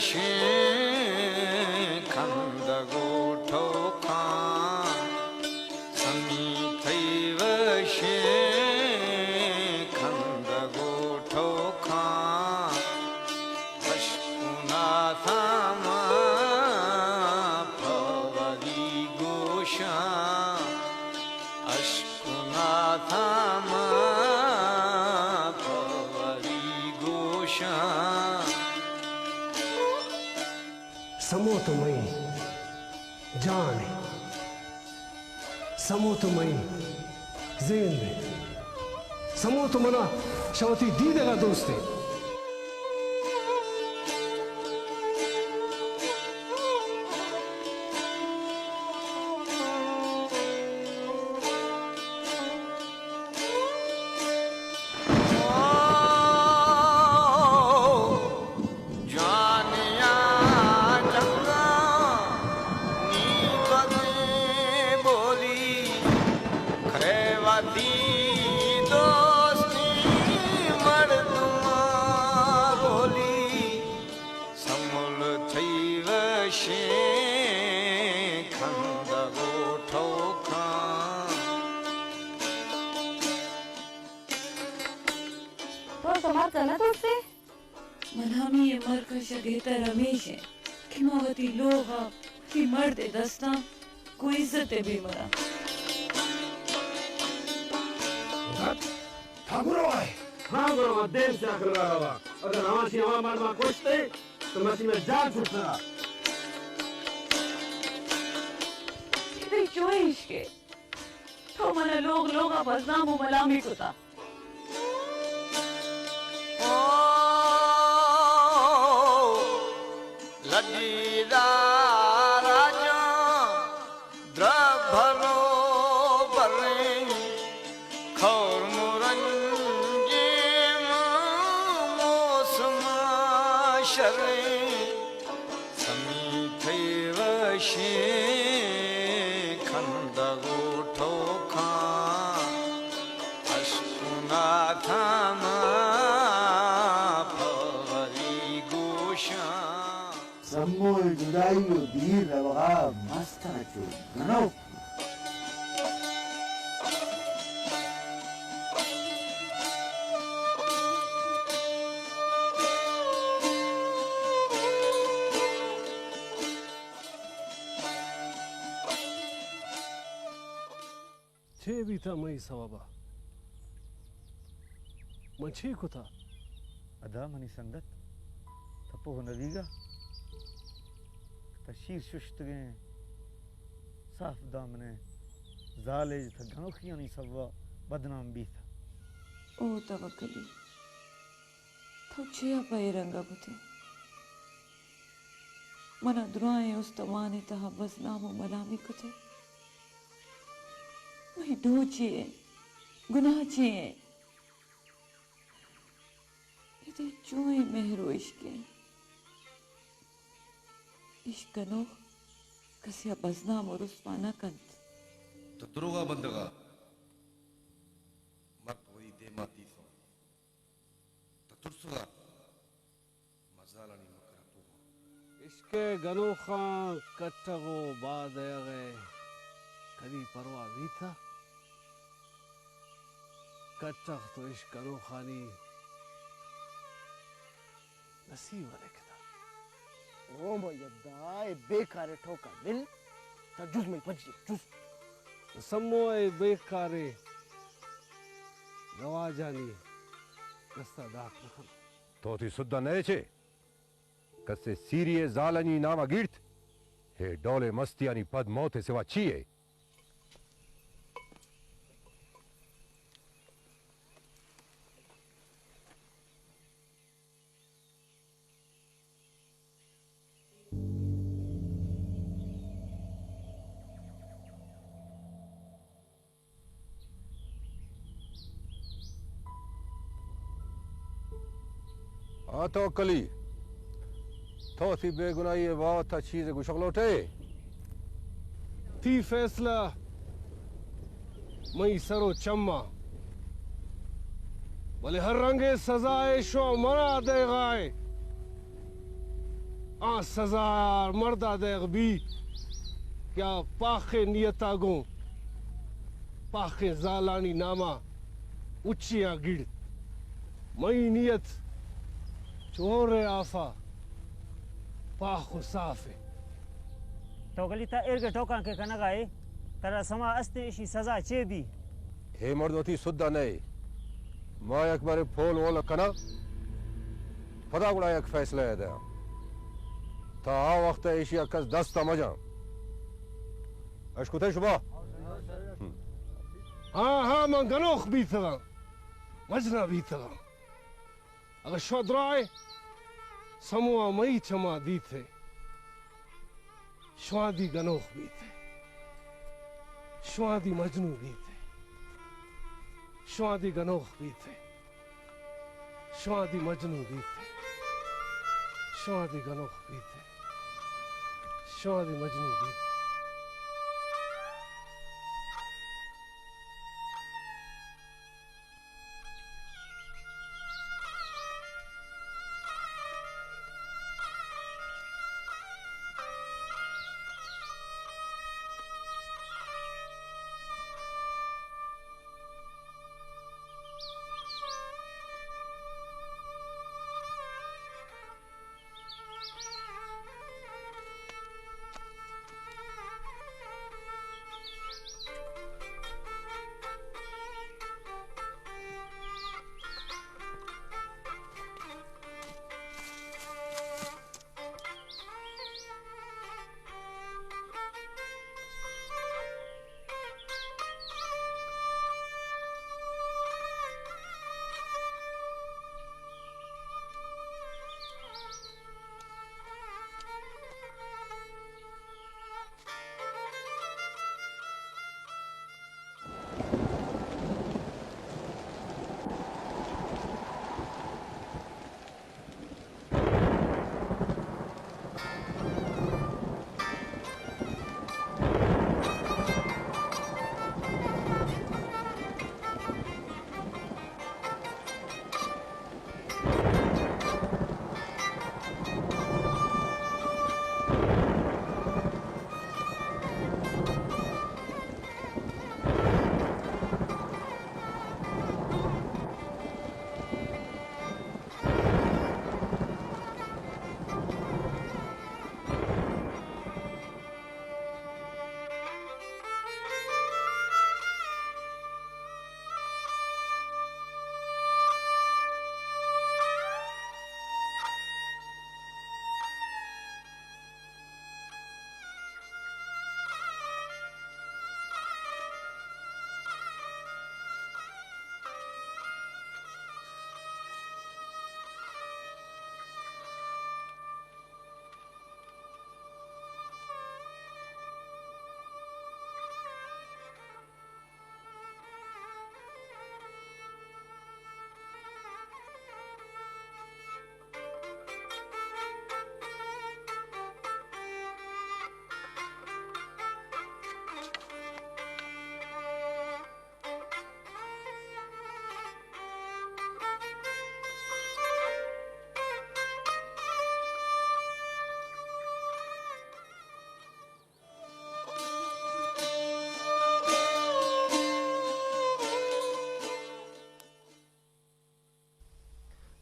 शे खंद गोठो खां समी थैव शे खंद गोठो खां अश्कुनाथामा फवरी गोशा अश्कुनाथामा समो तुम्हें जान समो तुम्हें जेन समो तुम्हारा शवती दीदेगा दोस्ते मनामी मरकश गेता रमेश है खिमावती लोहा की मर्द दस्ता कोई इज्जत बेमरा ठाकुर आए हाँ गुरु देव से आकर लगा अगर हमारी हवा मारना कोसते तो मसी में जान छूटता इतने चोइश के तो मना लोग बदनाम मलामी को था लजीदा राजा द्रभरो बरे खौर मुरंजे मौसम शरे समी थैव शे खंद गोठो खां अश्कुनाथामा Sambul judayu dir lawa masta chu gano छे भी था मई सवाबा मछी को था अदा मनी संगत तपो नदीगा तशीर शुष्ट गए साफ दामने जालेज था घणोखियां नी सवा बदनाम भी था ओ तवक्कली तो छिया पाए रंगा बुते मना दुआएं उस तमाने तहा बदनाम मलामी कुते वही दोचे गुनाह चे इते चोए मेहरो इश्के इश्कनो कसिया बदनाम और उस्माना कंत तो तुरुगा बंदगा मत वही दे माती सो तो तुरसुगा मजालानी मकरा पुगा इसके गनोखा कट्टगो बाद गए कभी परवा भी था कट्टग तो इस गनोखानी नसीब वाले के ओ यद्दा ए बेकारे ठोका दिल ता जुज में पजी जुज सम्मो ए बेकारे गवाजानी रस्ता दाख नखन तो थी सुद्धा नए छे कसे सीरिये जालनी नावा गिर्त हे डोले मस्तियानी पद मौते सिवा छिए तो कली तो सी बेगुनाही बहुत था चीज गुशगलोटे थी फैसला मई सरो चम्मा भले हर रंगे सजाए शो मरा दे गाए आ सजा मर्दा देग भी क्या पाखे नियता गो पाखे जालानी नामा उच्चिया गिड़ मई नियत चोरे आफा पाखो साफे तो गलिता इर्गे टोका के कना गाए तरा समा अस्ते इसी सजा चे भी हे मर्दोती सुद्धा नहीं मैं एक बार फोन वो कना फदा गुड़ा एक फैसला है दया था आ वक्त एशिया कस दस्ता मजा अशकुते शुभा हाँ मैं गनोख भी था मजना भी था अगर शोद्राय समूह मई चमा दी थे स्वादी गनोख भी थे स्वादी मजनू भी थे स्वादी गनोख भी थे स्वादी मजनू भी थे स्वादी गनोख भी थे स्वादी मजनू भी थे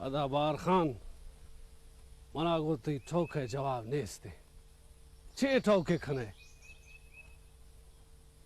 अदा बार खान मना गोती ठोके जवाब नेस्ते छे ठोके खने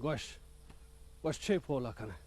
गोश छे पोला खने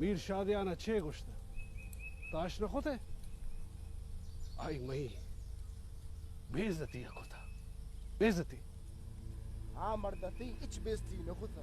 मीर शादियाना छे गुश्ता ताश न खोते आई मई बेइज्जती है कोता बेइज्जती हाँ मर्दती इच बेइज्जती न खोता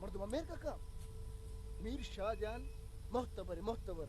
मर्दमा मेर का मीर शादियान मुख्तबर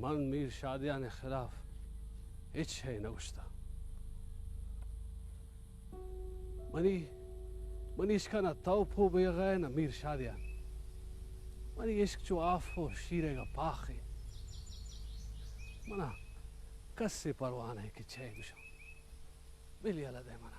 मन मीर शादिया ने खिलाफ इच है न गुश्ता मनी इश्का ना तौफो बेगै न मीर शादिया मनी इश्क जो आफो शीरे का पाख है मना कस से परवान है कि छे गुशा बिल्ली अला दे मना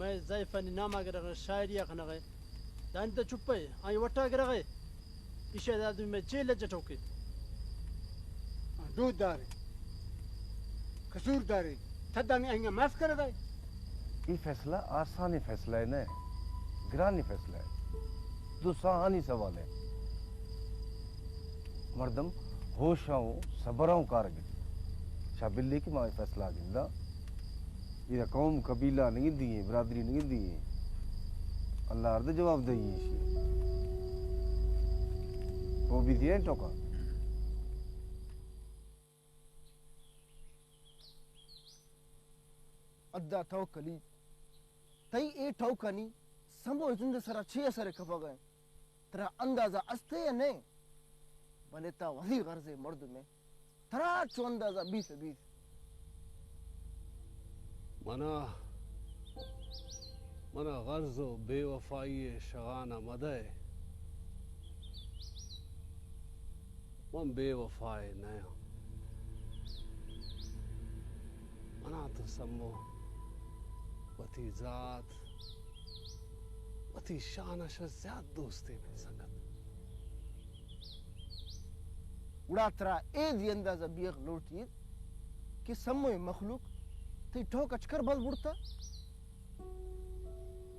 मैं ज़ाइफ़ानी नामा कर शायरिया खाना गए दान तो चुप है आई वट्टा कर गए इशे आदमी में जेल जटोके दूध दारे कसूर दारे तदानी आएंगे माफ कर गए ये फैसला आसानी फैसला है ना गिरानी फैसला है दुसाहानी सवाल है मर्दम होशाओं सबराओं कारगिर शाबिल्ले की माए फैसला गिंदा ये कौम कबीला नहीं दिए बरादरी नहीं दिए अल्लाह अर्द जवाब दई वो भी दिए टोका अद्दा तवकली तई ए ठौकनी संभो जिंद सरा छे सरे खपा गए तेरा अंदाजा अस्ते या नहीं भले ता वही गर्जे मर्द में तेरा चो अंदाजा 20 मना गर्जो बेवफाई शगाना मदे मन बेवफाए नया मना तो सम्मो वती जात वती शानश ज्यादा दोस्ती में संगत उड़ा तेरा ए दी अंदाजा बियक लोटी कि सम्मो मखलूक ती ठोक अचकर बल बुड़ता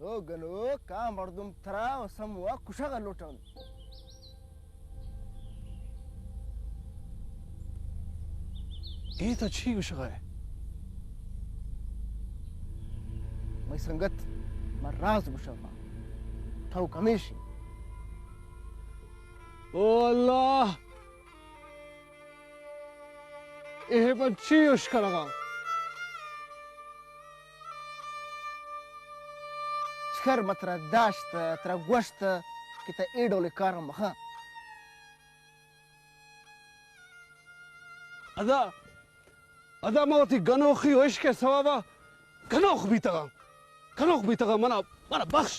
ओ गलो का मर्दुम तरा समूह कुशा लोटन ये तो अच्छी कुशा है मैं संगत मैं राज कुशा थाउ कमेशी ओ अल्लाह ये बच्ची उसका लगा छर मतरा दाश्त तरा गोश्त किता एडोले कारम मखा अदा मोती गनोखी होश के सवाबा गनोख भी तगा मना बख्श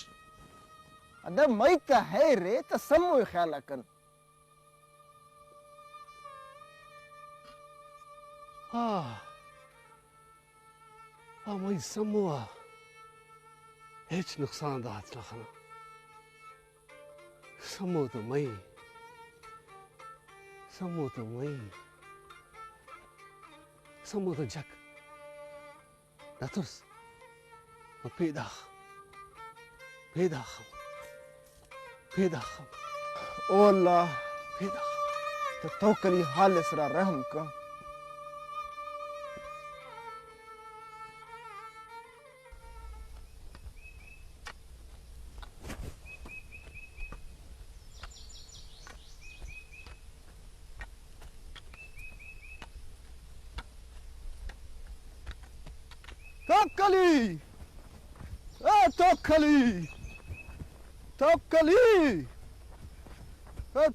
अदा मैता है रे त समो ख्याल कन मैं समूह हेच नुकसान दात रखना समूह तो मैं समूह तो जग नतुर्स पेदाख ओ अल्लाह तो तवक्कली हाल सरा रहम का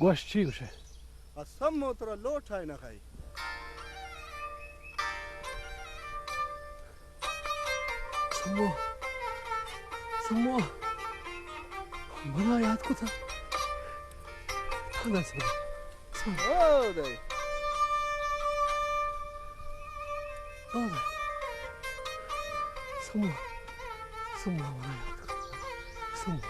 गोश्ती उसे असम तोरा लोट है ना खाई समो बड़ा याद को था खाना ओ दे समो बड़ा याद को समो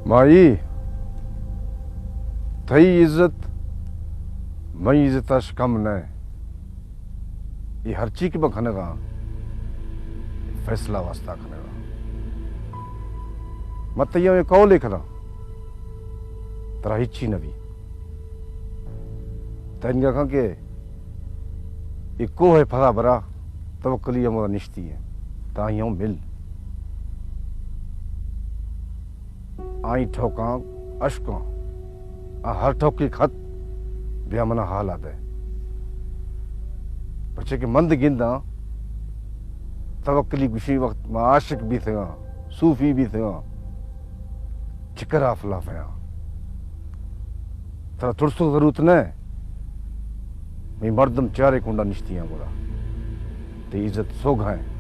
माई थई इज्जत मई इज्जत कम न ये हर चीज में खनेगा फैसला वास्ता खनेगा मत ये कौ लिखना तरा हिची न भी तंगा खां के इको है फगा बरा तवक्कली मोरा निश्ती है ताइयों मिल आई ठोका अशकों हर ठोकी खत बिया मना हालात है बच्चे के मंद गिंदा तवक्कली गुशी वक्त मां आशिक भी थे सूफी भी थे चिकरा फलाफ है तरा थोड़सो जरूरत न मैं मर्दम चारे कुंडा निश्ती है बोला ते इज्जत सोगा है